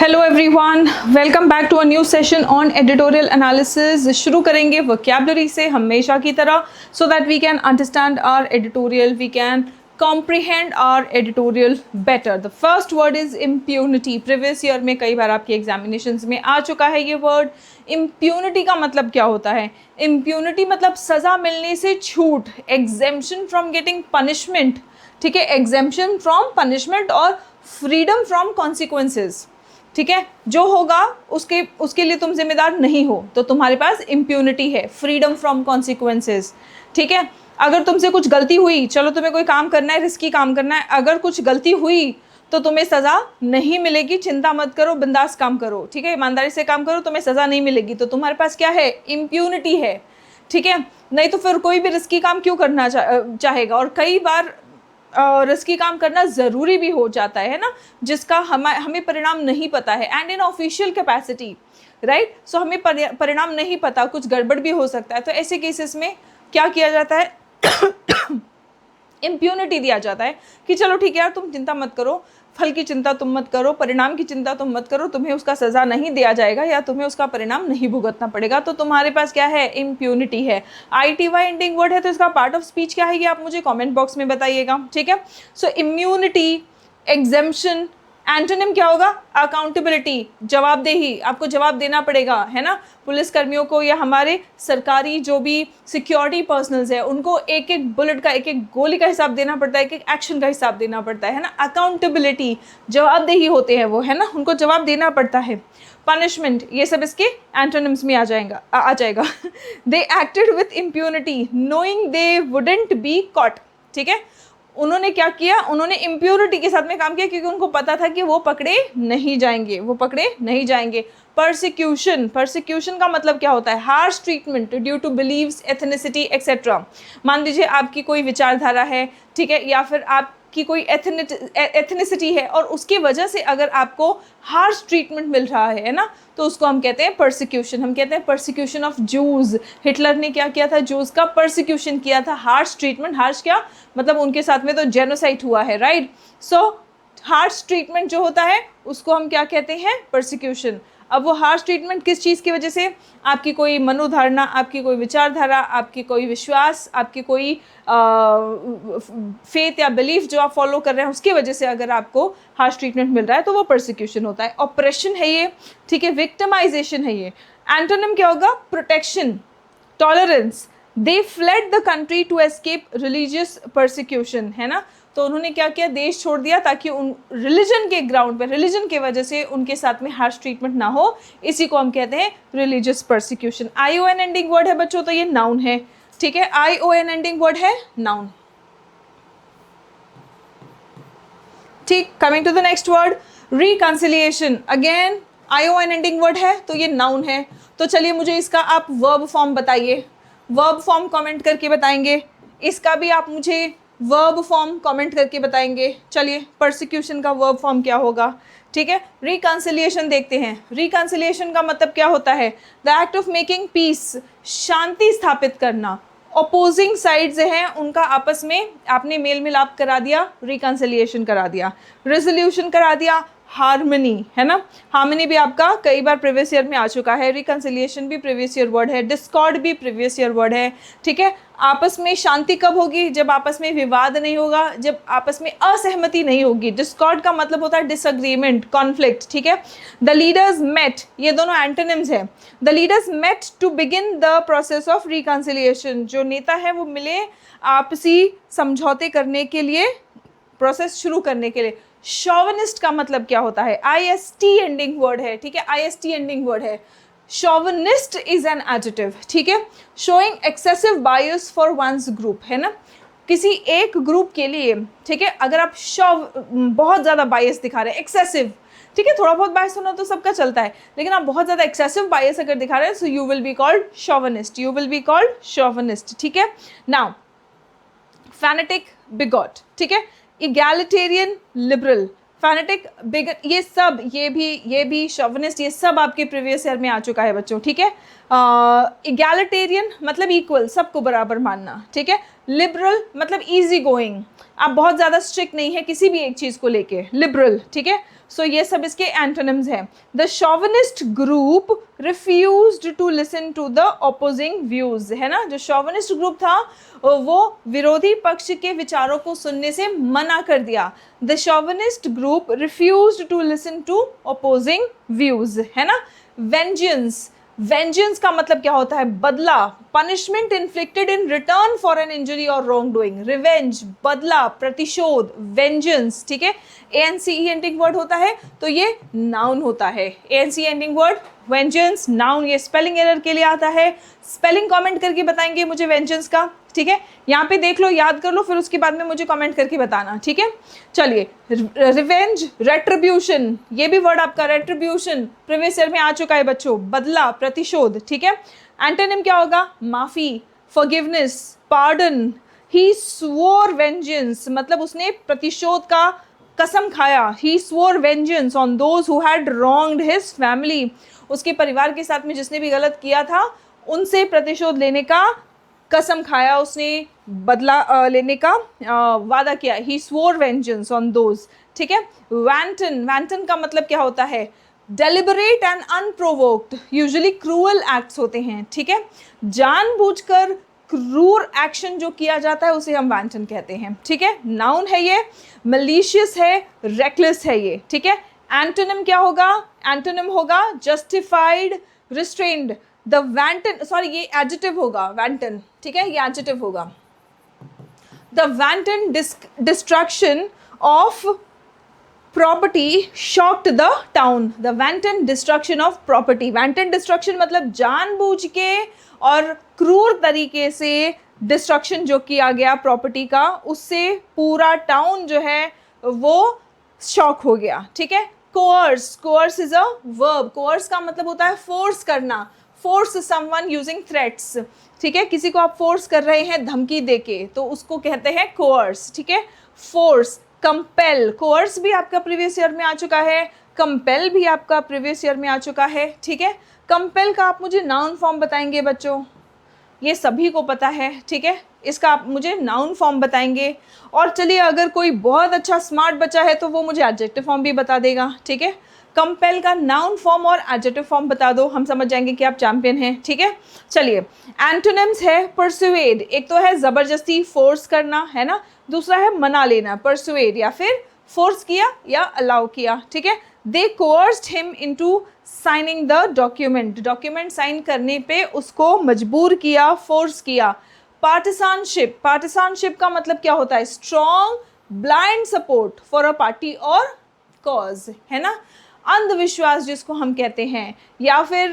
Hello everyone, welcome back to a new session on editorial analysis. शुरू करेंगे vocabulary से हमेशा की तरह, so that we can understand our editorial, we can comprehend our editorial better. The first word is impunity. Previous year में कई बार आपके examinations में आ चुका है ये वर्ड। इम्प्यूनिटी का मतलब क्या होता है? इम्प्यूनिटी मतलब सज़ा मिलने से छूट, एग्जेम्पशन फ्रॉम गेटिंग पनिशमेंट, ठीक है, एग्जेम्पशन फ्रॉम पनिशमेंट और फ्रीडम फ्रॉम कॉन्सिक्वेंसेज, ठीक है। जो होगा उसके लिए तुम जिम्मेदार नहीं हो, तो तुम्हारे पास इम्प्यूनिटी है, फ्रीडम फ्रॉम कॉन्सिक्वेंसेज, ठीक है। अगर तुमसे कुछ गलती हुई, चलो तुम्हें कोई काम करना है, रिस्की काम करना है, अगर कुछ गलती हुई तो तुम्हें सज़ा नहीं मिलेगी, चिंता मत करो, बिंदास काम करो, ठीक है, ईमानदारी से काम करो, तुम्हें सज़ा नहीं मिलेगी। तो तुम्हारे पास क्या है? इम्प्यूनिटी है, ठीक है। नहीं तो फिर कोई भी रिस्की काम क्यों करना चाहेगा, और कई बार रिस्की काम करना ज़रूरी भी हो जाता है ना, जिसका हमें परिणाम नहीं पता है, and in official capacity, right. So हमें परिणाम नहीं पता, कुछ गड़बड़ भी हो सकता है। तो ऐसे केसेस में क्या किया जाता है? इम्प्यूनिटी दिया जाता है कि चलो ठीक है यार, तुम चिंता मत करो, फल की चिंता तुम मत करो, परिणाम की चिंता तुम मत करो, तुम्हें उसका सज़ा नहीं दिया जाएगा या तुम्हें उसका परिणाम नहीं भुगतना पड़ेगा। तो तुम्हारे पास क्या है? इम्प्यूनिटी है। ITY एंडिंग वर्ड है, तो इसका पार्ट ऑफ स्पीच क्या है ये आप मुझे कमेंट बॉक्स में बताइएगा, ठीक है। सो इम्यूनिटी, एग्जेम्पशन, एंटोनिम क्या होगा? अकाउंटेबिलिटी, जवाबदेही, आपको जवाब देना पड़ेगा, है ना। पुलिस कर्मियों को या हमारे सरकारी जो भी सिक्योरिटी पर्सनल्स है, उनको एक एक बुलेट का, एक एक गोली का हिसाब देना पड़ता है, एक एक एक्शन का हिसाब देना पड़ता है ना। अकाउंटेबिलिटी, जवाबदेही होते हैं वो, है ना, उनको जवाब देना पड़ता है। पनिशमेंट, ये सब इसके एंटोनिम्स में आ जाएगा। They acted with impunity knowing they wouldn't be caught, ठीक है। उन्होंने क्या किया? उन्होंने इम्प्यूरिटी के साथ में काम किया, क्योंकि उनको पता था कि वो पकड़े नहीं जाएंगे। परसिक्यूशन, परसिक्यूशन का मतलब क्या होता है? Harsh treatment due to beliefs, ethnicity etcetera. मान लीजिए आपकी कोई विचारधारा है, ठीक है, या फिर आपकी कोई एथनिसिटी है, और उसकी वजह से अगर आपको हार्श ट्रीटमेंट मिल रहा है ना, तो उसको हम कहते हैं परसिक्यूशन। हम कहते हैं परसिक्यूशन ऑफ जूज। हिटलर ने क्या किया था? जूज का परसिक्यूशन किया था। हार्श ट्रीटमेंट, हार्श क्या मतलब? उनके साथ में तो जेनोसाइड हुआ है, राइट। सो हार्श ट्रीटमेंट जो होता है उसको हम क्या कहते हैं? परसिक्यूशन। अब वो हार्श ट्रीटमेंट किस चीज़ की वजह से? आपकी कोई मनोधारणा, आपकी कोई विचारधारा, आपकी कोई विश्वास, आपकी कोई फेथ या बिलीफ जो आप फॉलो कर रहे हैं, उसकी वजह से अगर आपको हार्श ट्रीटमेंट मिल रहा है तो वो परसिक्यूशन होता है। ऑपरेशन है ये, ठीक है, विक्टिमाइजेशन है ये। एंटोनिम क्या होगा? Protection, tolerance. They fled the country to escape religious persecution, है ना। तो उन्होंने क्या किया? देश छोड़ दिया ताकि उन रिलीजन के ग्राउंड पे, रिलीजन की वजह से उनके साथ में हार्श ट्रीटमेंट ना हो। इसी को हम कहते हैं religious persecution. ION ending word है बच्चों, तो ये नाउन है, ठीक है। ION एंडिंग वर्ड है नाउन, ठीक। Coming to the next word, reconciliation. Again ION ending word है, तो ये नाउन है। तो चलिए मुझे इसका आप वर्ब फॉर्म बताइए, वर्ब फॉर्म कमेंट करके बताएंगे। इसका भी आप मुझे वर्ब फॉर्म कमेंट करके बताएंगे। चलिए, परसिक्यूशन का वर्ब फॉर्म क्या होगा, ठीक है। रिकंसिलिएशन देखते हैं। रिकंसिलिएशन का मतलब क्या होता है? The act of making peace, शांति स्थापित करना। अपोजिंग साइड्स हैं उनका आपस में आपने मेल मिलाप करा दिया, रिकंसिलिएशन करा दिया। रेजोल्यूशन करा दिया, हार्मनी, है ना। हार्मनी भी आपका कई बार प्रीवियस ईयर में आ चुका है। रिकंसिलिएशन भी प्रीवियस ईयर वर्ड है। डिस्कॉर्ड भी प्रीवियस ईयर वर्ड है, ठीक है। आपस में शांति कब होगी? जब आपस में विवाद नहीं होगा, जब आपस में असहमति नहीं होगी। डिस्कॉर्ड का मतलब होता है डिसएग्रीमेंट, कॉन्फ्लिक्ट, ठीक है। द लीडर्स मेट, ये दोनों एंटोनिम्स हैं। The leaders met to begin the process of reconciliation. जो नेता है वो मिले आपसी समझौते करने के लिए, प्रोसेस शुरू करने के लिए। शॉविनिस्ट का मतलब क्या होता है? IST एंडिंग वर्ड है, ठीक है, IST एंडिंग वर्ड है। शॉविनिस्ट इज एन एडजेक्टिव, ठीक है। Showing excessive bias for one's group, है ना, किसी एक ग्रुप के लिए, ठीक है। अगर आप बहुत ज़्यादा बायस दिखा रहे हैं, एक्सेसिव, ठीक है, थोड़ा बहुत बायस होना तो सबका चलता है, लेकिन आप बहुत ज़्यादा एक्सेसिव बायस अगर दिखा रहे हैं, so you will be called chauvinist, you will be called chauvinist, ठीक है। नाउ फैनेटिक, बिगॉट, ठीक है। इगैलिटेरियन, लिबरल, फैनेटिक, बिगट, ये भी शॉविनिस्ट, ये सब आपके प्रीवियस ईयर में आ चुका है बच्चों, ठीक है। इगैलिटेरियन मतलब इक्वल, सबको बराबर मानना, ठीक है। लिबरल मतलब इजी गोइंग, आप बहुत ज़्यादा स्ट्रिक्ट नहीं है किसी भी एक चीज़ को लेके, लिबरल, ठीक है। सो ये सब इसके एंटोनिम्स हैं। The chauvinist group refused to listen to the opposing views, है ना, जो शॉविनिस्ट ग्रुप था वो विरोधी पक्ष के विचारों को सुनने से मना कर दिया। The chauvinist group refused to listen to opposing views, है ना। वेंजेंस, वेंजेंस का मतलब क्या होता है, बदला, punishment inflicted in return for an injury और रॉन्ग डूइंग, रिवेंज, बदला, प्रतिशोध, वेंजेंस, ठीक है। एएनसीई एंडिंग वर्ड होता है तो ये नाउन होता है, ANC ending word vengeance, noun. ये स्पेलिंग एरर के लिए आता है, स्पेलिंग कमेंट करके बताएंगे मुझे वेंजेंस का, ठीक है। यहाँ पे देख लो, याद कर लो, फिर उसके बाद में मुझे कमेंट करके बताना, ठीक है। चलिए, रिवेंज, रेट्रीब्यूशन, ये भी वर्ड आपका रेट्रीब्यूशन प्रीवियस ईयर में आ चुका है बच्चों, बदला, प्रतिशोध, ठीक है। एंटोनिम क्या होगा, माफी, forgiveness, pardon. He swore vengeance मतलब उसने प्रतिशोध का कसम खाया, he swore vengeance on those who had wronged his family, उसके परिवार के साथ में जिसने भी गलत किया था उनसे प्रतिशोध लेने का कसम खाया, उसने बदला लेने का वादा किया, ही स्वोर वेंजेंस ऑन दोज, ठीक है। वैंटन, वैंटन का मतलब क्या होता है, deliberate and unprovoked, usually cruel acts होते हैं, ठीक है। जानबूझकर क्रूर एक्शन जो किया जाता है उसे हम वैंटन कहते हैं, ठीक है। नाउन है ये, मलिशियस है, रेकलेस है ये, ठीक है। एंटोनिम क्या होगा, एंटोनिम होगा justified, restrained. The wanton, sorry ये एडजेक्टिव होगा वैंटन, ठीक है, ये एडजेक्टिव होगा। The wanton destruction of property shocked the town, the wanton destruction of property, wanton destruction मतलब जानबूझ के और क्रूर तरीके से डिस्ट्रक्शन जो किया गया प्रॉपर्टी का, उससे पूरा टाउन जो है वो शॉक हो गया, ठीक है। Course, course is a verb, course का मतलब होता है फोर्स करना, फोर्स समवन यूजिंग थ्रेट्स, ठीक है। किसी को आप फोर्स कर रहे हैं धमकी देके तो उसको कहते हैं कोर्स, ठीक है। फोर्स, कंपेल, कोर्स भी आपका प्रीवियस ईयर में आ चुका है, कंपेल भी आपका प्रीवियस ईयर में आ चुका है, ठीक है। कंपेल का आप मुझे नाउन फॉर्म बताएंगे बच्चों, ये सभी को पता है, ठीक है, इसका आप मुझे नाउन फॉर्म बताएंगे। और चलिए अगर कोई बहुत अच्छा स्मार्ट बच्चा है तो वो मुझे एडजेक्टिव फॉर्म भी बता देगा, ठीक है। कंपेल का नाउन फॉर्म और एडजेक्टिव फॉर्म बता दो, हम समझ जाएंगे कि आप चैंपियन हैं, ठीक है। चलिए, एंटोनिम्स है परसुएड, एक तो है ज़बरदस्ती फोर्स करना, है ना, दूसरा है मना लेना, परसुएड, या फिर फोर्स किया या अलाउ किया, ठीक है। They coerced him into signing the document, document sign करने पे उसको मजबूर किया, फोर्स किया। पार्टिसानशिप, पार्टिसानशिप का मतलब क्या होता है, strong blind support for a party और कॉज, है ना। अंधविश्वास जिसको हम कहते हैं, या फिर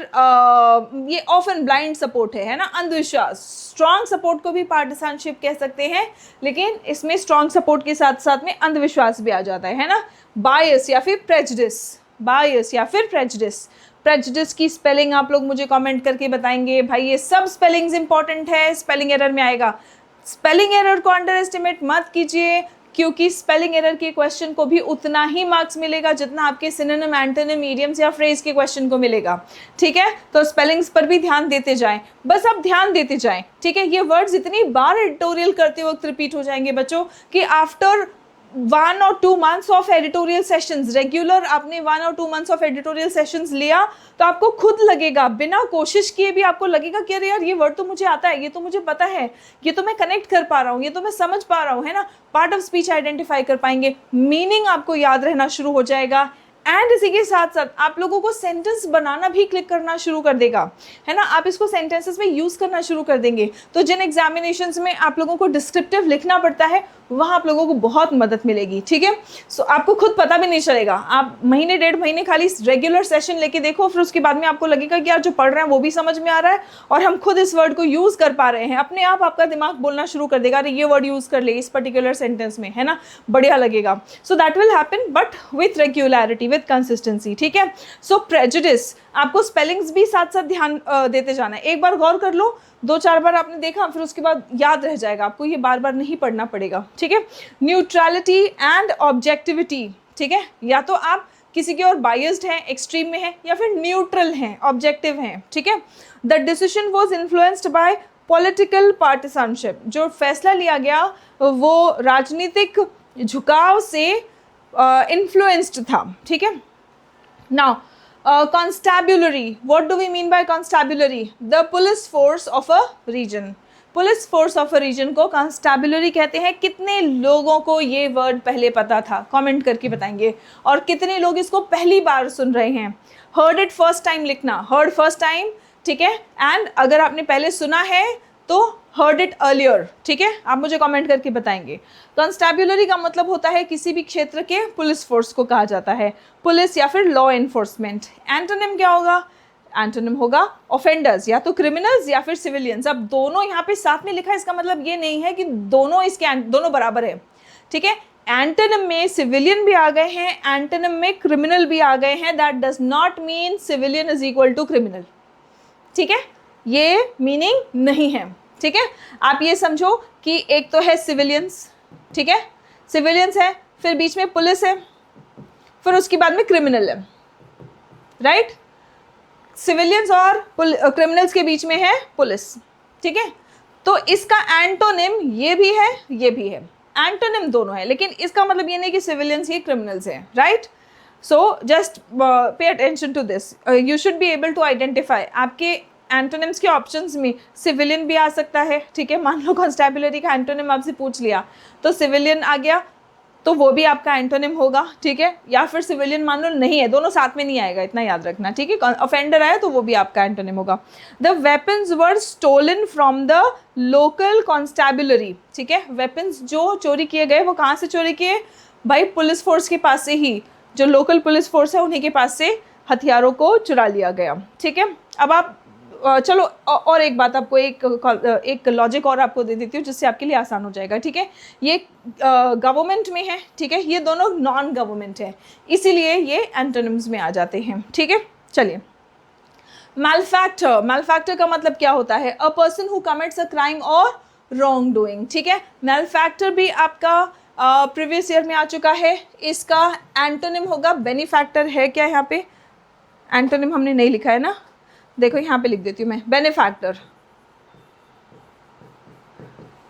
ये ऑफन ब्लाइंड सपोर्ट है ना, अंधविश्वास। स्ट्रॉन्ग सपोर्ट को भी पार्टिसानशिप कह सकते हैं, लेकिन इसमें स्ट्रॉन्ग सपोर्ट के साथ साथ में अंधविश्वास भी आ जाता है ना। बायस या फिर प्रेजुडिस, बायस या फिर प्रेजुडिस, प्रेजुडिस की स्पेलिंग आप लोग मुझे कमेंट करके बताएंगे। भाई ये सब स्पेलिंग्स इंपॉर्टेंट है, स्पेलिंग एरर में आएगा, स्पेलिंग एरर को अंडर एस्टिमेट मत कीजिए, क्योंकि स्पेलिंग एरर के क्वेश्चन को भी उतना ही मार्क्स मिलेगा जितना आपके सिनोनिम, एंटोनिम, इडियम्स या फ्रेज के क्वेश्चन को मिलेगा, ठीक है। तो स्पेलिंग्स पर भी ध्यान देते जाएं, बस आप ध्यान देते जाएं, ठीक है। ये वर्ड्स इतनी बार एडिटोरियल करते वक्त रिपीट हो जाएंगे बच्चों कि after 1 or 2 months of editorial sessions, regular आपने 1 or 2 months of editorial sessions लिया तो आपको खुद लगेगा, बिना कोशिश किए भी आपको लगेगा कि अरे यार ये वर्ड तो मुझे आता है, ये तो मुझे पता है, ये तो मैं कनेक्ट कर पा रहा हूँ, ये तो मैं समझ पा रहा हूँ, है ना। पार्ट ऑफ स्पीच आइडेंटिफाई कर पाएंगे, मीनिंग आपको याद रहना शुरू हो जाएगा, एंड इसी के साथ साथ आप लोगों को सेंटेंस बनाना भी क्लिक करना शुरू कर देगा, है ना। आप इसको सेंटेंसेस में यूज़ करना शुरू कर देंगे, तो जिन एग्जामिनेशंस में आप लोगों को डिस्क्रिप्टिव लिखना पड़ता है वहाँ आप लोगों को बहुत मदद मिलेगी, ठीक है। सो आपको खुद पता भी नहीं चलेगा, आप महीने 1.5 महीने खाली रेगुलर सेशन लेके देखो, फिर उसके बाद में आपको लगेगा कि यार जो पढ़ रहे हैं वो भी समझ में आ रहा है और हम खुद इस वर्ड को यूज़ कर पा रहे हैं, अपने आप आपका दिमाग बोलना शुरू कर देगा, अरे ये वर्ड यूज़ कर ले इस पर्टिकुलर सेंटेंस में, है ना, बढ़िया लगेगा। So that will happen but with regularity, with consistency, ठीक है। सो प्रेजुडिस, आपको स्पेलिंग्स भी साथ साथ ध्यान देते जाना है, एक बार गौर कर लो, 2-4 बार आपने देखा फिर उसके बाद याद रह जाएगा, आपको ये बार बार नहीं पढ़ना पड़ेगा, ठीक है। न्यूट्रलिटी एंड ऑब्जेक्टिविटी, ठीक है, या तो आप किसी की और बायस्ड हैं, एक्सट्रीम में हैं, या फिर न्यूट्रल हैं, ऑब्जेक्टिव हैं, ठीक है। The decision was influenced by political partisanship, जो फैसला लिया गया वो राजनीतिक झुकाव से इन्फ्लुएंस्ड था, ठीक है। Now constabulary, what do we mean by constabulary? The police force of a region. Police force of a region को कॉन्स्टेबुलरी कहते हैं। कितने लोगों को ये वर्ड पहले पता था, कमेंट करके बताएंगे, और कितने लोग इसको पहली बार सुन रहे हैं। हर्ड इट फर्स्ट टाइम लिखना, हर्ड फर्स्ट टाइम, ठीक है। एंड अगर आपने पहले सुना है तो हर्ड इट अर्लियर, ठीक है। आप मुझे कमेंट करके बताएंगे। कॉन्स्टेबुलरी का मतलब होता है किसी भी क्षेत्र के पुलिस फोर्स को कहा जाता है, पुलिस या फिर लॉ एनफोर्समेंट। एंटोनिम क्या होगा? एंटोनिम होगा ऑफेंडर्स, या तो क्रिमिनल्स या फिर सिविलियंस। अब दोनों यहाँ पे साथ में लिखा है, इसका मतलब ये नहीं है कि दोनों बराबर है, ठीक है। एंटोनिम में सिविलियन भी आ गए हैं, एंटोनिम में क्रिमिनल भी आ गए हैं। That does not mean civilian is equal to criminal, ठीक है, ये मीनिंग नहीं है, ठीक है। आप ये समझो कि एक तो है सिविलियंस, ठीक है, सिविलियंस है, फिर बीच में पुलिस है, फिर उसके बाद में क्रिमिनल है, राइट। सिविलियंस और क्रिमिनल्स के बीच में है पुलिस, ठीक है। तो इसका एंटोनिम ये भी है, ये भी है, एंटोनिम दोनों है, लेकिन इसका मतलब ये नहीं कि सिविलियंस ही क्रिमिनल्स हैं, right. So just pay attention to this, you should be able to identify. आपके एंटोनिम्स के ऑप्शंस में सिविलियन भी आ सकता है, ठीक है। मान लो कॉन्स्टेबुलरी का एंटोनिम आपसे पूछ लिया तो सिविलियन आ गया, तो वो भी आपका एंटोनिम होगा, ठीक है। या फिर सिविलियन मान लो नहीं है, दोनों साथ में नहीं आएगा, इतना याद रखना, ठीक है। ऑफेंडर आया तो वो भी आपका एंटोनिम होगा। The weapons were stolen from the local constabulary, ठीक है। वेपन्स जो चोरी किए गए वो कहाँ से चोरी किए? भाई पुलिस फोर्स के पास से ही, जो लोकल पुलिस फोर्स है उन्हीं के पास से हथियारों को चुरा लिया गया, ठीक है। अब आप चलो और एक बात आपको, एक लॉजिक और आपको दे देती हूँ जिससे आपके लिए आसान हो जाएगा, ठीक है। ये गवर्नमेंट में है, ठीक है, ये दोनों नॉन गवर्नमेंट है, इसीलिए ये एंटोनिम्स में आ जाते हैं, ठीक है। चलिए, मैलफैक्टर, मैलफैक्टर का मतलब क्या होता है? अ person who commits a crime और रॉन्ग डूइंग, ठीक है। मैलफैक्टर भी आपका प्रीवियस ईयर में आ चुका है। इसका एंटोनिम होगा बेनिफैक्टर। है क्या यहाँ पे? एंटोनिम हमने नहीं लिखा है ना, देखो यहाँ पे लिख देती हूँ मैं, बेनिफैक्टर,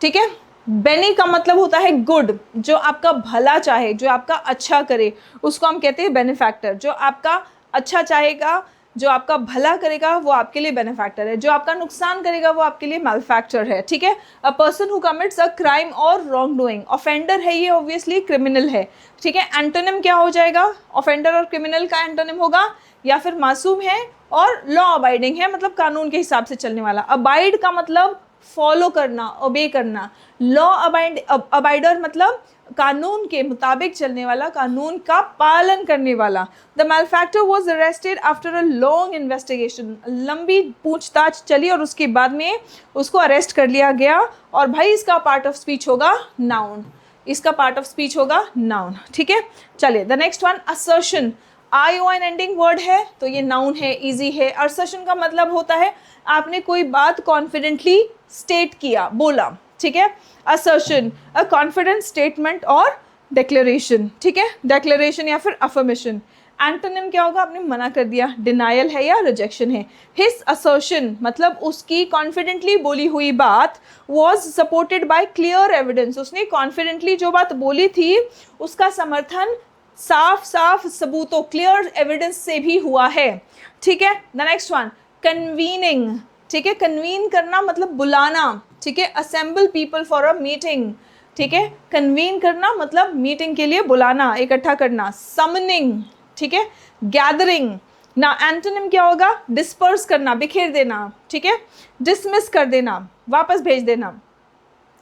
ठीक है। बेनी का मतलब होता है गुड, जो आपका भला चाहे, जो आपका अच्छा करे, उसको हम कहते हैं बेनिफैक्टर। जो आपका अच्छा चाहेगा, जो आपका भला करेगा, वो आपके लिए बेनिफैक्टर है। जो आपका नुकसान करेगा वो आपके लिए मैलफैक्टर है, ठीक है। अ person who commits a crime और रॉन्ग डूइंग, ऑफेंडर है ये, ऑब्वियसली क्रिमिनल है, ठीक है। एंटोनिम क्या हो जाएगा? ऑफेंडर और क्रिमिनल का एंटोनिम होगा या फिर मासूम है और लॉ अबाइडिंग है, मतलब कानून के हिसाब से चलने वाला। अबाइड का मतलब फॉलो करना, ओबे करना। लॉ अबाइडर मतलब कानून के मुताबिक चलने वाला, कानून का पालन करने वाला। The malefactor was arrested after a long investigation, लंबी पूछताछ चली और उसके बाद में उसको अरेस्ट कर लिया गया। और भाई इसका पार्ट ऑफ स्पीच होगा नाउन, इसका पार्ट ऑफ स्पीच होगा नाउन, ठीक है। चलिए, the next one, assertion. ION ending word है तो ये नाउन है, इजी है। असर्शन का मतलब होता है आपने कोई बात कॉन्फिडेंटली स्टेट किया, बोला, ठीक है। असर्शन, अ कॉन्फिडेंट स्टेटमेंट और डिक्लेरेशन, ठीक है, डिक्लेरेशन या फिर अफर्मेशन। एंटोनिम क्या होगा? आपने मना कर दिया, डिनायल है या रिजेक्शन है। हिज असर्शन मतलब उसकी कॉन्फिडेंटली बोली हुई बात was supported by clear evidence, उसने कॉन्फिडेंटली जो बात बोली थी उसका समर्थन साफ साफ सबूतों, क्लियर एविडेंस से भी हुआ है, ठीक है। द नेक्स्ट वन, कन्वीनिंग, ठीक है। कन्वीन करना मतलब बुलाना, ठीक है। Assemble people for a meeting, ठीक है। कन्वीन करना मतलब मीटिंग के लिए बुलाना, इकट्ठा करना। समनिंग, ठीक है। गैदरिंग। ना एंटोनिम क्या होगा? डिस्पर्स करना, बिखेर देना, ठीक है। डिसमिस कर देना, वापस भेज देना।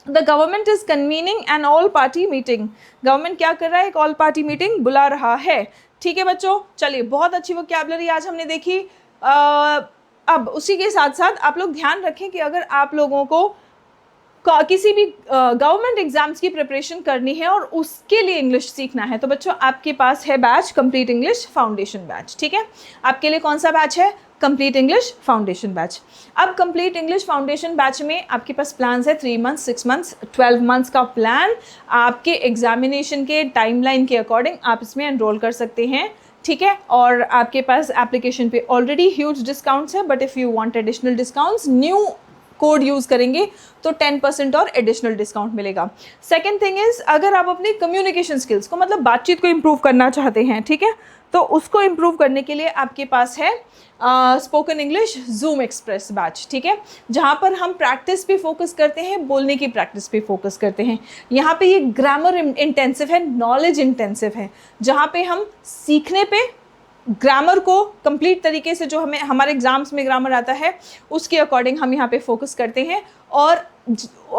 The government is convening an all party meeting, government क्या कर रहा है? एक ऑल पार्टी मीटिंग बुला रहा है, ठीक है बच्चों। चलिए, बहुत अच्छी वोकैबुलरी आज हमने देखी। अब उसी के साथ साथ आप लोग ध्यान रखें कि अगर आप लोगों को किसी भी गवर्नमेंट एग्जाम्स की प्रिपरेशन करनी है और उसके लिए इंग्लिश सीखना है तो बच्चों आपके पास है batch complete English foundation batch, ठीक है। आपके लिए कौन सा बैच है? Complete English foundation batch. अब कंप्लीट इंग्लिश फाउंडेशन बैच में आपके पास प्लान्स है 3 मंथ्स, 6 मंथ्स, 12 मंथ्स का प्लान। आपके एग्जामिनेशन के टाइमलाइन के अकॉर्डिंग आप इसमें एनरोल कर सकते हैं, ठीक है। और आपके पास एप्लीकेशन पे ऑलरेडी ह्यूज डिस्काउंट्स है, but if you want additional discounts, new code use करेंगे तो 10% और एडिशनल डिस्काउंट मिलेगा। सेकेंड थिंग इज़, अगर आप अपनी कम्युनिकेशन स्किल्स को मतलब बातचीत को इम्प्रूव करना चाहते हैं, ठीक है, तो उसको इम्प्रूव करने के लिए आपके पास है spoken English zoom express batch, ठीक है, जहाँ पर हम प्रैक्टिस पे फोकस करते हैं, बोलने की प्रैक्टिस पे फोकस करते हैं। यहाँ पे ये ग्रामर इंटेंसिव है, नॉलेज इंटेंसिव है, जहाँ पे हम सीखने पे ग्रामर को कंप्लीट तरीके से, जो हमें हमारे एग्जाम्स में ग्रामर आता है उसके अकॉर्डिंग हम यहाँ पे फोकस करते हैं, और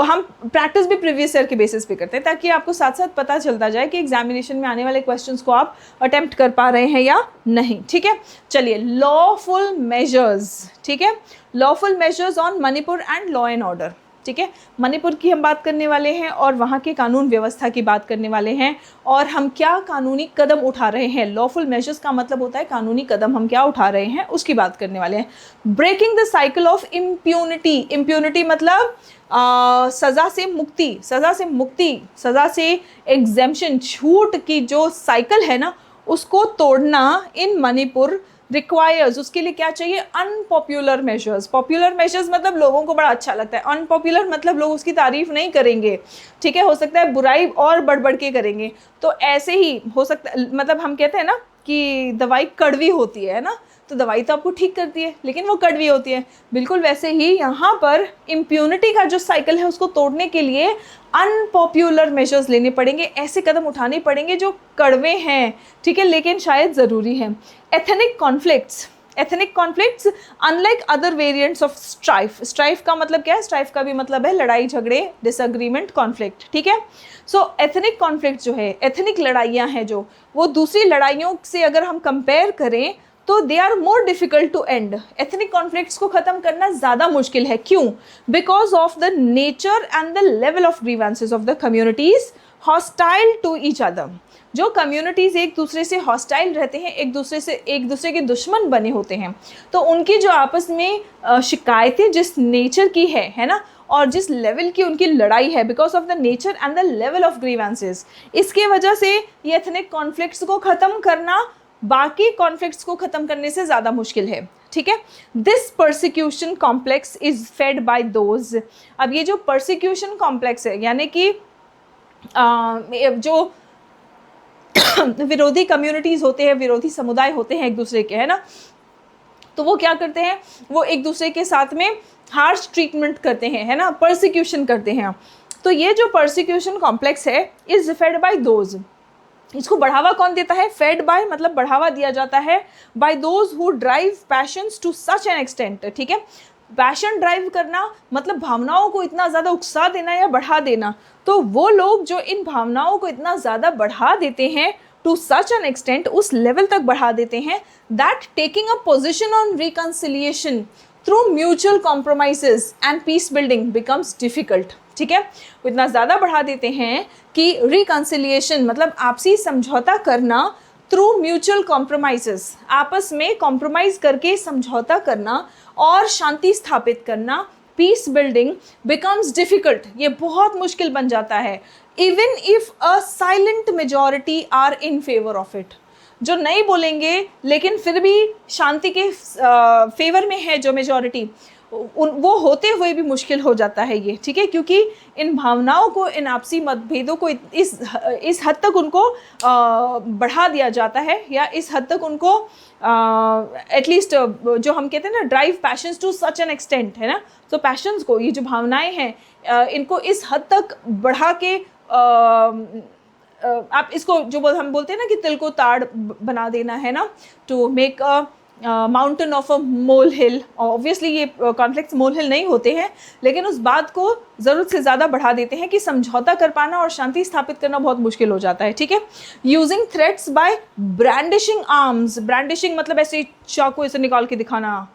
हम प्रैक्टिस भी प्रीवियस ईयर के बेसिस पे करते हैं, ताकि आपको साथ साथ पता चलता जाए कि एग्जामिनेशन में आने वाले क्वेश्चंस को आप अटेम्प्ट कर पा रहे हैं या नहीं, ठीक है। चलिए, लॉफुल मेजर्स, ठीक है, lawful measures on Manipur and law and order, ठीक है। मणिपुर की हम बात करने वाले हैं और वहाँ के कानून व्यवस्था की बात करने वाले हैं, और हम क्या कानूनी कदम उठा रहे हैं। लॉफुल मेजर्स का मतलब होता है कानूनी कदम हम क्या उठा रहे हैं उसकी बात करने वाले हैं। Breaking the cycle of impunity, impunity मतलब सज़ा से मुक्ति, सज़ा से मुक्ति, सज़ा से एग्जेम्पशन, छूट की जो साइकिल है ना, उसको तोड़ना इन मणिपुर रिक्वायर्स, उसके लिए क्या चाहिए, अनपॉपुलर मेजर्स। पॉपुलर मेजर्स मतलब लोगों को बड़ा अच्छा लगता है, अनपॉपुलर मतलब लोग उसकी तारीफ नहीं करेंगे, ठीक है, हो सकता है बुराई और बढ़ बढ़ के करेंगे। तो ऐसे ही हो सकता है, मतलब हम कहते हैं ना कि दवाई कड़वी होती है ना, तो दवाई तो आपको ठीक करती है लेकिन वो कड़वी होती है, बिल्कुल वैसे ही यहाँ पर इम्प्यूनिटी का जो साइकिल है उसको तोड़ने के लिए अनपॉपुलर मेजर्स लेने पड़ेंगे, ऐसे कदम उठाने पड़ेंगे जो कड़वे हैं, ठीक है, लेकिन शायद ज़रूरी है। Ethnic conflicts, ethnic conflicts unlike other variants of strife, strife का मतलब क्या है, स्ट्राइफ का भी मतलब है लड़ाई झगड़े, डिसएग्रीमेंट, कॉन्फ्लिक्ट, ठीक है। सो एथनिक कॉन्फ्लिक्ट जो है, एथनिक लड़ाइयाँ हैं जो, वो दूसरी लड़ाइयों से अगर हम कंपेयर करें तो they are more difficult to end. Ethnic conflicts को ख़त्म करना ज़्यादा मुश्किल है, क्यों, because of the nature and the level of grievances of the communities hostile to each other. जो कम्युनिटीज़ एक दूसरे से हॉस्टाइल रहते हैं, एक दूसरे के दुश्मन बने होते हैं, तो उनकी जो आपस में शिकायतें जिस नेचर की है ना, और जिस लेवल की उनकी लड़ाई है, because of the nature and the level of grievances, इसके वजह से ये एथनिक कॉन्फ्लिक्ट्स को ख़त्म करना बाकी कॉन्फ्लिक्ट्स को ख़त्म करने से ज़्यादा मुश्किल है, ठीक है। This persecution complex is fed by those. अब ये जो परसिक्यूशन कॉम्प्लेक्स है, यानी कि जो विरोधी कम्युनिटीज़ होते हैं, विरोधी समुदाय होते हैं एक दूसरे के, है ना, तो वो क्या करते हैं, वो एक दूसरे के साथ में हार्श ट्रीटमेंट करते हैं, है ना, परसिक्यूशन करते हैं। तो ये जो परसिक्यूशन कॉम्प्लेक्स है इज़ फेड बाय दोज, इसको बढ़ावा कौन देता है, फेड बाय मतलब बढ़ावा दिया जाता है by those who drive passions to such an extent, ठीक है। पैशन ड्राइव करना मतलब भावनाओं को इतना ज़्यादा उकसा देना या बढ़ा देना, तो वो लोग जो इन भावनाओं को इतना ज़्यादा बढ़ा देते हैं, टू सच एन एक्सटेंट, उस लेवल तक बढ़ा देते हैं, that taking a position on reconciliation through mutual compromises and peace building becomes difficult, ठीक है। वो इतना ज़्यादा बढ़ा देते हैं कि रिकन्सिलिएशन मतलब आपसी समझौता करना, थ्रू म्यूचुअल कॉम्प्रोमाइजेस, आपस में कॉम्प्रोमाइज़ करके समझौता करना और शांति स्थापित करना, पीस बिल्डिंग बिकम्स डिफ़िकल्ट, ये बहुत मुश्किल बन जाता है। Even if a silent majority are in favour of it, जो नहीं बोलेंगे लेकिन फिर भी शांति के फेवर में है जो मेजॉरिटी, वो होते हुए भी मुश्किल हो जाता है ये, ठीक है, क्योंकि इन भावनाओं को, इन आपसी मतभेदों को इस हद तक उनको बढ़ा दिया जाता है, या इस हद तक उनको एटलीस्ट जो हम कहते हैं ना drive passions to such an extent, है ना, तो पैशंस को, ये जो भावनाएं हैं इनको इस हद तक बढ़ा के आप इसको जो हम बोलते हैं ना कि तिल को ताड़ बना देना, है ना, to make a mountain of a mole hill. Obviously ये कॉन्फ्लिक्ट्स मोल हिल नहीं होते हैं, लेकिन उस बात को ज़रूरत से ज़्यादा बढ़ा देते हैं कि समझौता कर पाना और शांति स्थापित करना बहुत मुश्किल हो जाता है, ठीक है। Using threats bye brandishing arms, brandishing मतलब ऐसे चाकू ऐसे निकाल के दिखाना,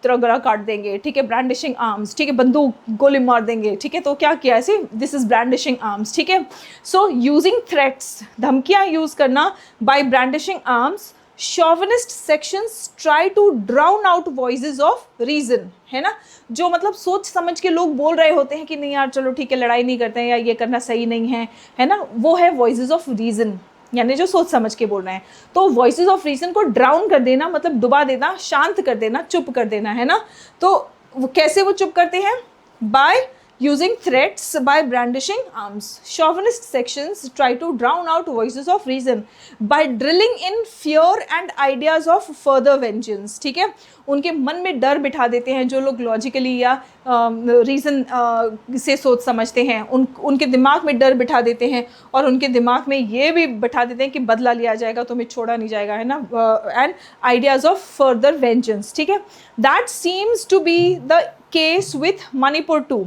तेरा गला काट देंगे, ठीक है, ब्रांडिशिंग आर्म्स, ठीक है, बंदूक गोली मार देंगे, ठीक है, तो क्या किया ऐसे, दिस इज ब्रांडिशिंग आर्म्स, ठीक है। सो यूजिंग थ्रेट्स, धमकियाँ यूज़ करना, by brandishing arms, chauvinist sections try to drown out voices of reason, है ना, जो मतलब सोच समझ के लोग बोल रहे होते हैं कि नहीं यार चलो ठीक है लड़ाई नहीं करते हैं या ये करना सही नहीं है ना, वो है वॉइसेस ऑफ रीजन, यानी जो सोच समझ के बोल रहे हैं। तो वॉइसेस ऑफ रीजन को ड्राउन कर देना मतलब डुबा देना, शांत कर देना, चुप कर देना, है ना। तो कैसे वो चुप करते हैं, by using threats, by brandishing arms. Chauvinist sections try to drown out voices of reason by drilling in fear and ideas of further vengeance. ठीक है, उनके मन में डर बिठा देते हैं जो लोग लॉजिकली या रीज़न से सोच समझते हैं, उनके दिमाग में डर बिठा देते हैं और उनके दिमाग में ये भी बिठा देते हैं कि बदला लिया जाएगा, तुम्हें छोड़ा नहीं जाएगा, है ना, and ideas of further vengeance. ठीक है, that seems to be the case with Manipur too,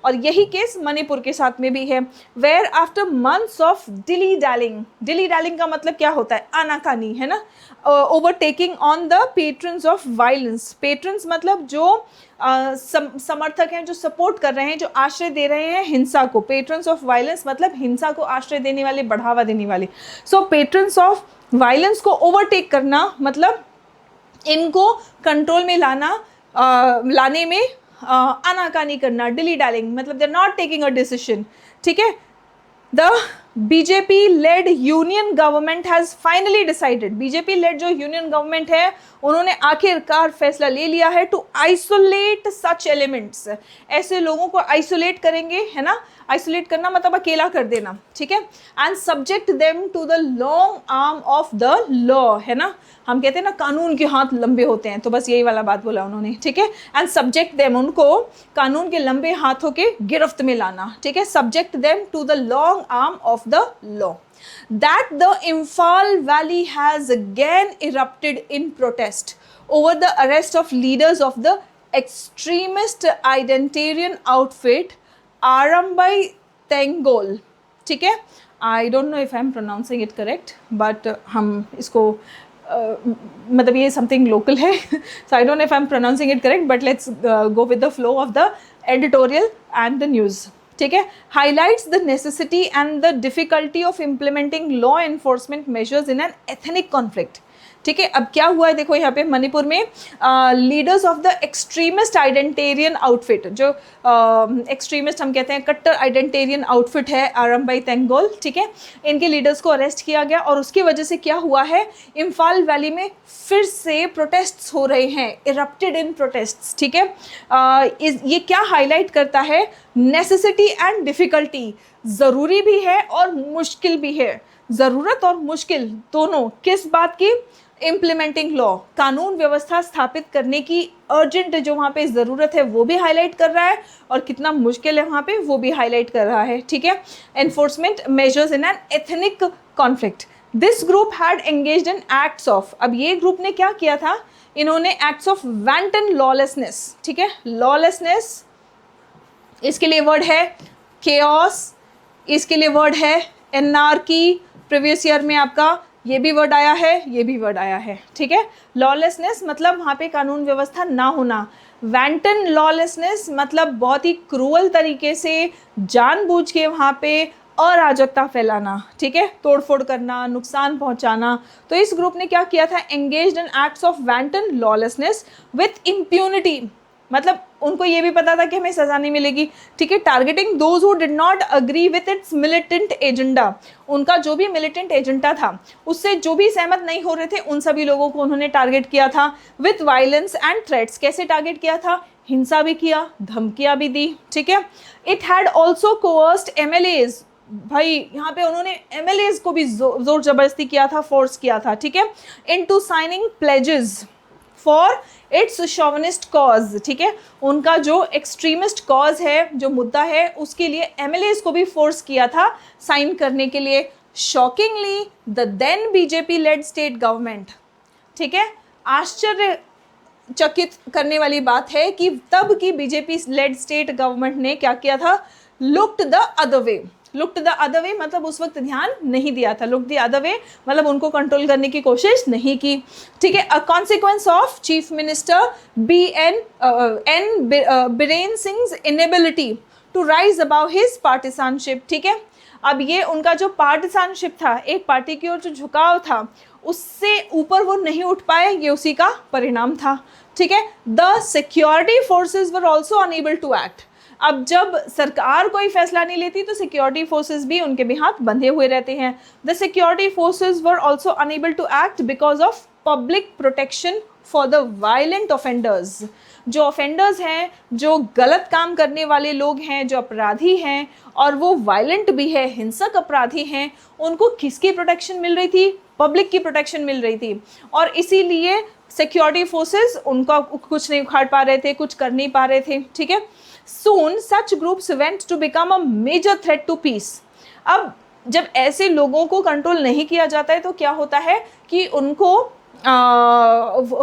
और यही केस मणिपुर के साथ में भी है. Where after months of dilly dallying का मतलब क्या होता है, आनाकानी, है ना, overtaking on the patrons of violence. Patrons मतलब जो समर्थक हैं, जो सपोर्ट कर रहे हैं, जो आश्रय दे रहे हैं हिंसा को. पेट्रन्स ऑफ वायलेंस मतलब हिंसा को आश्रय देने वाले, बढ़ावा देने वाले. सो पेट्रन्स ऑफ वायलेंस को ओवरटेक करना मतलब इनको कंट्रोल में लाने में आनाकानी करना. डिली डैलिंग मतलब they are not taking a decision. ठीक है, the BJP led union government has finally decided. BJP led जो यूनियन गवर्नमेंट है उन्होंने आखिरकार फैसला ले लिया है टू आइसोलेट सच एलिमेंट्स. ऐसे लोगों को आइसोलेट करेंगे, है ना, आइसोलेट करना मतलब अकेला कर देना. ठीक है, and subject them to the long arm of the law, है ना, हम कहते हैं ना कानून के हाथ लंबे होते हैं, तो बस यही वाला बात बोला उन्होंने. ठीक है, एंड सब्जेक्ट देम, उनको कानून के लंबे हाथों के गिरफ्त में लाना. ठीक है, subject them to the long arm of the law. That the Imphal Valley has again erupted in protest over the arrest of leaders of the extremist identitarian outfit Arambai Tengol. ठीक है, I don't know if I'm pronouncing it correct, but हम इसको मतलब ये something local है, so I don't know if I'm pronouncing it correct, but let's go with the flow of the editorial and the news. ठीक है, highlights the necessity and the difficulty of implementing law enforcement measures in an ethnic conflict. ठीक है, अब क्या हुआ है देखो यहाँ पे मणिपुर में leaders of the extremist identitarian outfit, जो एक्सट्रीमिस्ट हम कहते हैं कट्टर आइडेंटेरियन आउटफिट है आरम्बाई तेंगोल. ठीक है, इनके लीडर्स को अरेस्ट किया गया और उसकी वजह से क्या हुआ है, इम्फाल वैली में फिर से प्रोटेस्ट्स हो रहे हैं, इरप्टेड इन प्रोटेस्ट्स. ठीक है, ये क्या हाईलाइट करता है, नेसेसिटी एंड डिफ़िकल्टी, ज़रूरी भी है और मुश्किल भी है. ज़रूरत और मुश्किल दोनों किस बात की, इम्प्लीमेंटिंग लॉ, कानून व्यवस्था स्थापित करने की अर्जेंट जो वहाँ पे ज़रूरत है वो भी हाईलाइट कर रहा है और कितना मुश्किल है वहाँ पे वो भी हाईलाइट कर रहा है. ठीक है, enforcement measures in an ethnic conflict. This group had engaged in acts of, अब ये ग्रुप ने क्या किया था, इन्होंने एक्ट्स ऑफ वैंटन लॉलेसनेस. ठीक है, लॉलेसनेस इसके लिए वर्ड है केओस, इसके लिए वर्ड है एनार्की. प्रीवियस ईयर में आपका ये भी वर्ड आया है, ये भी वर्ड आया है. ठीक है, लॉलेसनेस मतलब वहाँ पे कानून व्यवस्था ना होना. वैंटन लॉलेसनेस मतलब बहुत ही क्रूअल तरीके से जानबूझ के वहाँ पे अराजकता फैलाना. ठीक है, तोड़फोड़ करना, नुकसान पहुँचाना. तो इस ग्रुप ने क्या किया था, engaged in acts of wanton lawlessness with impunity, मतलब उनको ये भी पता था कि हमें सज़ा नहीं मिलेगी. ठीक है, targeting those who did not agree with its militant agenda, उनका जो भी मिलिटेंट एजेंडा था उससे जो भी सहमत नहीं हो रहे थे उन सभी लोगों को उन्होंने टारगेट किया था. विथ वायलेंस एंड थ्रेट्स, कैसे टारगेट किया था, हिंसा भी किया, धमकियाँ भी दी. ठीक है, it had also coerced MLAs, भाई यहाँ पे उन्होंने MLAs को भी जोर जबरदस्ती किया था, फोर्स किया था. ठीक है, into signing pledges for its chauvinist cause. ठीक है, उनका जो एक्सट्रीमिस्ट कॉज है, जो मुद्दा है, उसके लिए MLAs को भी फोर्स किया था साइन करने के लिए. Shockingly the then BJP led state government, ठीक है, आश्चर्यचकित करने वाली बात है कि तब की बीजेपी लेड स्टेट गवर्नमेंट ने क्या किया था, looked the other way. Looked the other way मतलब उस वक्त ध्यान नहीं दिया था. लुक द अदर वे मतलब उनको कंट्रोल करने की कोशिश नहीं की. ठीक है, a consequence of chief minister Biren Singh inability to rise above his partisanship. ठीक है, अब ये उनका जो पार्टिसानशिप था, एक पार्टी की ओर जो झुकाव था, उससे ऊपर वो नहीं उठ पाए, ये उसी का परिणाम था. ठीक है, the security forces were also unable to act. अब जब सरकार कोई फैसला नहीं लेती तो सिक्योरिटी फोर्सेस भी उनके भी हाथ बंधे हुए रहते हैं. The security forces were also unable to act because of public protection for the violent offenders. जो ऑफेंडर्स हैं, जो गलत काम करने वाले लोग हैं, जो अपराधी हैं और वो वायलेंट भी है, हिंसक अपराधी हैं, उनको किसकी प्रोटेक्शन मिल रही थी? पब्लिक की प्रोटेक्शन मिल रही थी। और इसीलिए सिक्योरिटी फोर्सेस उनका कुछ नहीं उखाड़ पा रहे थे, कुछ कर नहीं पा रहे थे, ठीक है। Soon such groups went to become a major threat to peace. अब जब ऐसे लोगों को कंट्रोल नहीं किया जाता है तो क्या होता है कि उनको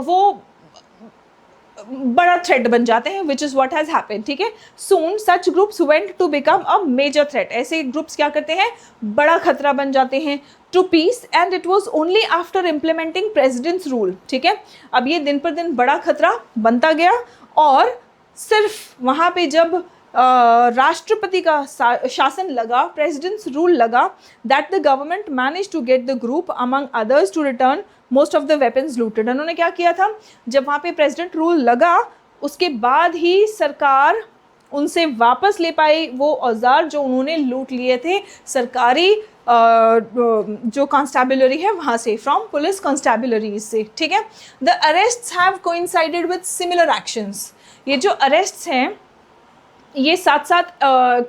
वो बड़ा थ्रेट बन जाते हैं, which is what has happen, ठीक है। Soon such groups went to become a major threat, ऐसे ग्रुप्स क्या करते हैं? बड़ा खतरा बन जाते हैं to peace, and it was only after implementing president's rule, ठीक है। अब ये दिन पर दिन बड़ा खतरा बनता गया और सिर्फ वहाँ पे जब राष्ट्रपति का शासन लगा, प्रेसिडेंट्स रूल लगा, that the government manage to get the group among others to return most of the weapons looted. उन्होंने क्या किया था? जब वहाँ पे प्रेसिडेंट रूल लगा उसके बाद ही सरकार उनसे वापस ले पाई वो औजार जो उन्होंने लूट लिए थे सरकारी जो कॉन्स्टेबलरी है वहाँ से, फ्रॉम पुलिस कॉन्स्टेबलरीज से, ठीक है। The अरेस्ट्स have coincided with similar actions, ये जो अरेस्ट्स हैं ये साथ साथ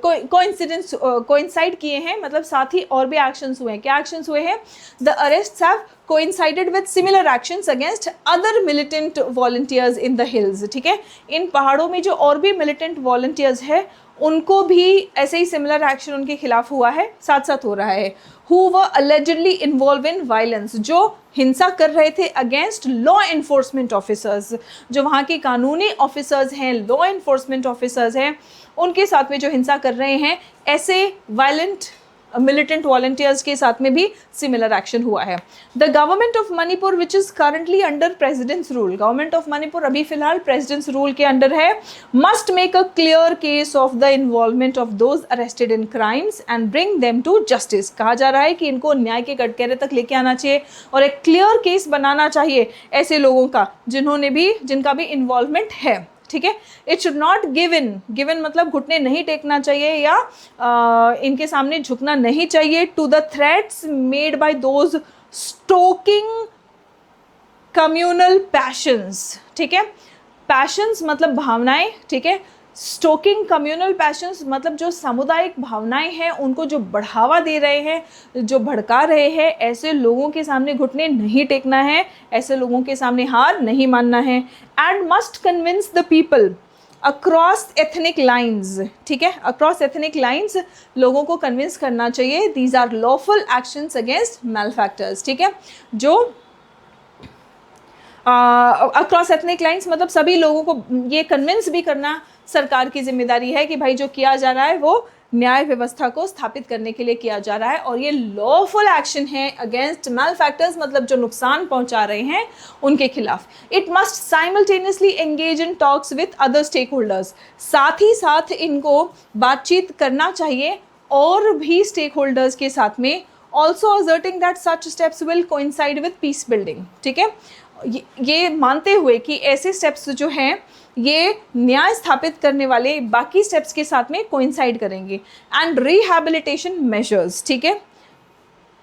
कोइंसाइड किए हैं, मतलब साथ ही और भी एक्शंस हुए हैं। क्या एक्शंस हुए हैं? The अरेस्ट्स have coincided with similar actions against other militant volunteers in the hills, ठीक है। इन पहाड़ों में जो और भी मिलिटेंट वॉलंटियर्स है उनको भी ऐसे ही सिमिलर एक्शन उनके खिलाफ हुआ है, साथ साथ हो रहा है। Who were allegedly involve in violence, जो हिंसा कर रहे थे अगेंस्ट लॉ एनफोर्समेंट ऑफिसर्स, जो वहाँ के कानूनी ऑफिसर्स हैं, लॉ एनफोर्समेंट ऑफिसर्स हैं, उनके साथ में जो हिंसा कर रहे हैं, ऐसे वायलेंट मिलिटेंट वॉलंटियर्स के साथ में भी सिमिलर एक्शन हुआ है। The government of Manipur which is currently under president's rule, government of Manipur अभी फिलहाल प्रेसिडेंट्स रूल के अंडर है, must make a clear case of the involvement of those arrested in crimes and bring them to justice. कहा जा रहा है कि इनको न्याय के कटघरे तक लेके आना चाहिए और एक क्लियर केस बनाना चाहिए ऐसे लोगों का जिनका भी इन्वॉल्वमेंट है, ठीक है। इट शुड नॉट गिवन मतलब घुटने नहीं टेकना चाहिए या इनके सामने झुकना नहीं चाहिए to the threats made by those stoking communal passions, ठीक है। पैशंस मतलब भावनाएं, ठीक है। स्टोकिंग कम्युनल पैशंस मतलब जो सामुदायिक भावनाएं हैं उनको जो बढ़ावा दे रहे हैं, जो भड़का रहे हैं, ऐसे लोगों के सामने घुटने नहीं टेकना है, ऐसे लोगों के सामने हार नहीं मानना है। And must convince the people across ethnic lines, ठीक है। अक्रॉस एथनिक लाइन्स लोगों को कन्विंस करना चाहिए, these are lawful actions against malefactors, ठीक है। जो अक्रॉस एथनिक लाइन्स मतलब सभी लोगों को ये कन्विंस भी करना सरकार की जिम्मेदारी है कि भाई जो किया जा रहा है वो न्याय व्यवस्था को स्थापित करने के लिए किया जा रहा है और ये लॉफुल एक्शन है अगेंस्ट मैलफैक्टर्स, मतलब जो नुकसान पहुंचा रहे हैं उनके खिलाफ। It must simultaneously engage in talks with other stakeholders, साथ ही साथ इनको बातचीत करना चाहिए और भी स्टेक होल्डर्स के साथ में, also asserting that such steps will coincide with peace building, ठीक है। ये मानते हुए कि ऐसे स्टेप्स जो हैं ये न्याय स्थापित करने वाले बाकी स्टेप्स के साथ में कोइंसाइड करेंगे। एंड रिहैबिलिटेशन मेजर्स, ठीक है।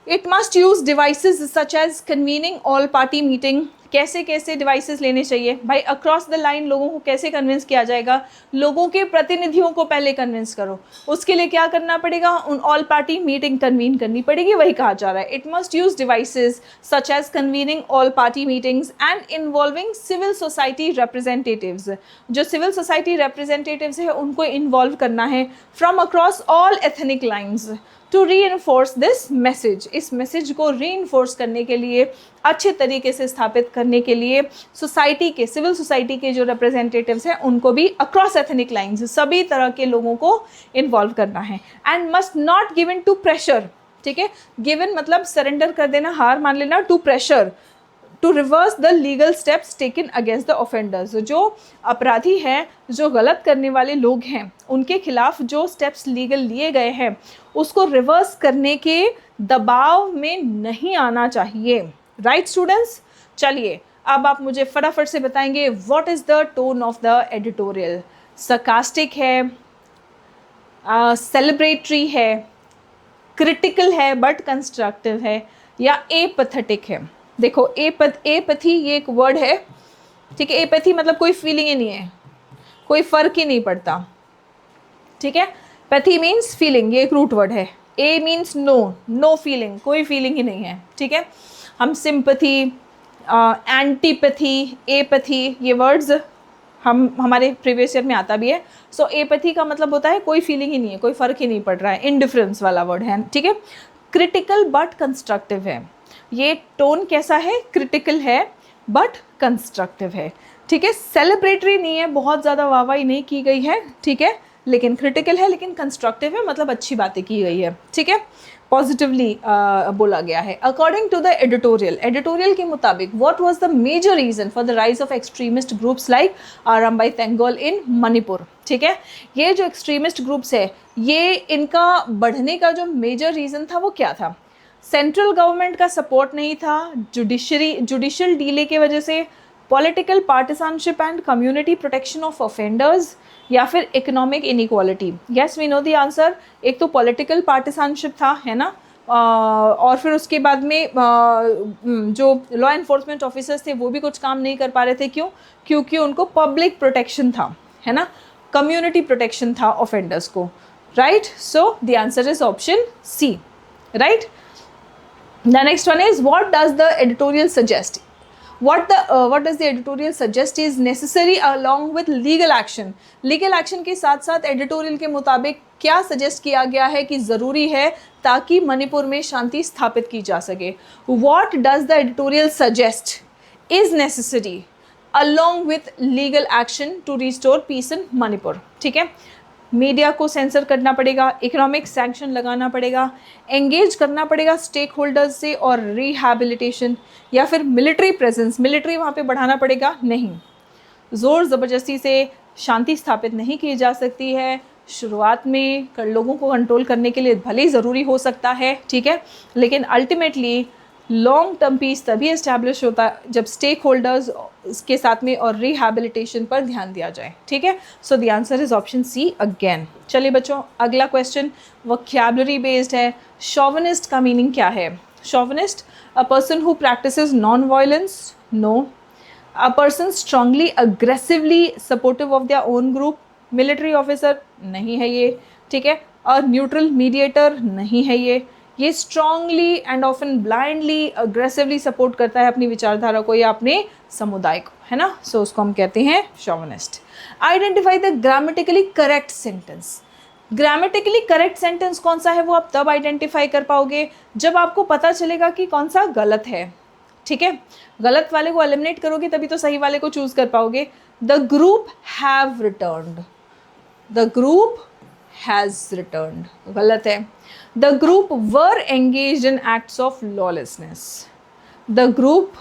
It must use devices such as convening all party meeting, कैसे कैसे डिवाइसेस लेने चाहिए भाई, अक्रॉस द लाइन लोगों को कैसे कन्विंस किया जाएगा, लोगों के प्रतिनिधियों को पहले कन्विंस करो, उसके लिए क्या करना पड़ेगा, उन ऑल पार्टी मीटिंग कन्वीन करनी पड़ेगी, वही कहा जा रहा है। It must use devices such as convening all party meetings and involving civil society representatives, जो सिविल सोसाइटी रिप्रेजेंटेटिव्स है उनको इन्वॉल्व करना है from across all ethnic lines to reinforce this message, इस मैसेज को रीइंफोर्स करने के लिए, अच्छे तरीके से स्थापित करने के लिए सोसाइटी के, सिविल सोसाइटी के जो रिप्रेजेंटेटिव्स हैं उनको भी अक्रॉस एथनिक लाइन्स सभी तरह के लोगों को इन्वॉल्व करना है। And must not given to pressure, ठीक है। गिवन मतलब सरेंडर कर देना, हार मान लेना, to pressure to reverse the legal steps taken against the offenders, जो अपराधी हैं, जो गलत करने वाले लोग हैं उनके खिलाफ जो स्टेप्स लीगल लिए गए हैं उसको रिवर्स करने के दबाव में नहीं आना चाहिए। राइट स्टूडेंट्स, चलिए अब आप मुझे फटाफट से बताएंगे what is the tone of the editorial. Sarcastic है, सेलिब्रेटरी है, क्रिटिकल है बट कंस्ट्रक्टिव है, या एपैथेटिक है। देखो एपैथी ये एक वर्ड है, ठीक है। एपैथी मतलब कोई फीलिंग ही नहीं है, कोई फ़र्क ही नहीं पड़ता, ठीक है। पैथी मीन्स फीलिंग, ये एक रूट वर्ड है। ए मीन्स नो, नो फीलिंग, कोई फीलिंग ही नहीं है, ठीक है। हम सिंपैथी, एंटीपैथी, एपैथी, ये वर्ड्स हमारे प्रीवियस ईयर में आता भी है। सो एपैथी का मतलब होता है कोई फीलिंग ही नहीं है, कोई फ़र्क ही नहीं पड़ रहा है, इनडिफरेंस वाला वर्ड है, ठीक है। क्रिटिकल बट कंस्ट्रक्टिव है, ये टोन कैसा है, क्रिटिकल है बट कंस्ट्रक्टिव है, ठीक है। सेलिब्रेटरी नहीं है, बहुत ज़्यादा वाहवाही नहीं की गई है, ठीक है, लेकिन क्रिटिकल है, लेकिन कंस्ट्रक्टिव है, मतलब अच्छी बातें की गई है, ठीक है, पॉजिटिवली बोला गया है। According to the editorial, editorial के मुताबिक what was the major reason for the rise of extremist groups like Arambai Tenggol in Manipur, ठीक है। ये जो एक्सट्रीमिस्ट ग्रुप्स है, ये इनका बढ़ने का जो मेजर रीज़न था वो क्या था? सेंट्रल गवर्नमेंट का सपोर्ट नहीं था, जुडिशल डीले के वजह से, political partisanship and community protection of offenders, या फिर economic inequality. Yes, we know the answer. एक तो पॉलिटिकल पार्टिसानशिप था, है ना, और फिर उसके बाद में जो लॉ एनफोर्समेंट ऑफिसर्स थे वो भी कुछ काम नहीं कर पा रहे थे। क्यों? क्योंकि उनको पब्लिक प्रोटेक्शन था, है ना, कम्युनिटी प्रोटेक्शन था ऑफेंडर्स को, right. So the answer is option C, right. The next one is, what does the editorial suggest? What does the editorial suggest is necessary along with legal action? Legal action के साथ साथ editorial के मुताबिक क्या suggest किया गया है कि ज़रूरी है ताकि मणिपुर में शांति स्थापित की जा सके? What does the editorial suggest is necessary along with legal action to restore peace in Manipur? ठीक है, मीडिया को सेंसर करना पड़ेगा, इकोनॉमिक सैंक्शन लगाना पड़ेगा, एंगेज करना पड़ेगा स्टेक होल्डर्स से, और रिहैबिलिटेशन, या फिर मिलिट्री प्रेजेंस, मिलिट्री वहाँ पे बढ़ाना पड़ेगा। नहीं, ज़ोर ज़बरदस्ती से शांति स्थापित नहीं की जा सकती है। शुरुआत में लोगों को कंट्रोल करने के लिए भले ही ज़रूरी हो सकता है, ठीक है, लेकिन अल्टीमेटली लॉन्ग टर्म पीस तभी इस्टेब्लिश होता है जब स्टेक होल्डर्स के साथ में और रिहैबिलिटेशन पर ध्यान दिया जाए, ठीक है। So the answer is option C again. चलिए बच्चों, अगला क्वेश्चन वोकैबुलरी बेस्ड है। शॉविनिस्ट का मीनिंग क्या है? Chauvinist, a person who practises non violence, no. A person strongly aggressively supportive of their own group, military officer नहीं है ये, ठीक है। अ न्यूट्रल मीडिएटर नहीं है ये strongly and often blindly aggressively support करता है अपनी विचारधारा को या अपने समुदाय को, है ना। सो उसको हम कहते हैं chauvinist. Identify the grammatically correct sentence. Grammatically correct sentence कौन सा है वो आप तब आइडेंटिफाई कर पाओगे जब आपको पता चलेगा कि कौन सा गलत है, ठीक है। गलत वाले को एलिमिनेट करोगे तभी तो सही वाले को चूज कर पाओगे। The group have returned, the group has returned, गलत है। The group were engaged in acts of lawlessness. The group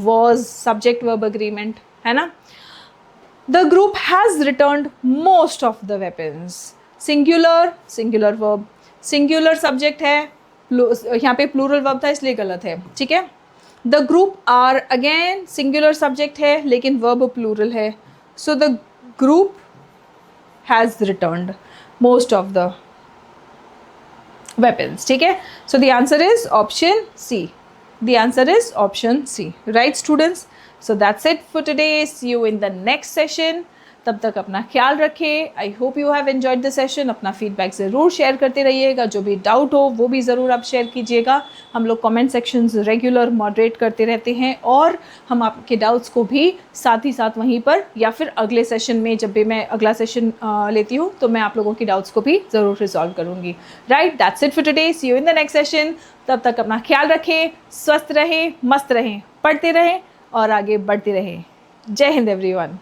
was subject verb agreement, है ना। The group has returned most of the weapons. Singular verb, singular subject है, यहाँ पे plural verb था इसलिए गलत है, ठीक है। The group are again singular subject है लेकिन verb plural है, so the group has returned most of the weapons, ठीक है। So the answer is option C. The answer is option C. Right students? So that's it for today. See you in the next session. तब तक अपना ख्याल रखें। I hope you have enjoyed the session. अपना feedback ज़रूर share करते रहिएगा, जो भी डाउट हो वो भी ज़रूर आप शेयर कीजिएगा। हम लोग कमेंट सेक्शंस रेगुलर मॉडरेट करते रहते हैं और हम आपके डाउट्स को भी साथ ही साथ वहीं पर या फिर अगले सेशन में, जब भी मैं अगला सेशन लेती हूँ तो मैं आप लोगों की डाउट्स को भी ज़रूर रिजॉल्व करूँगी। Right, that's it for today. See you in the next session. तब तक अपना ख्याल रखें, स्वस्थ रहें, मस्त रहें, पढ़ते रहें और आगे बढ़ते रहें। जय हिंद एवरीवन।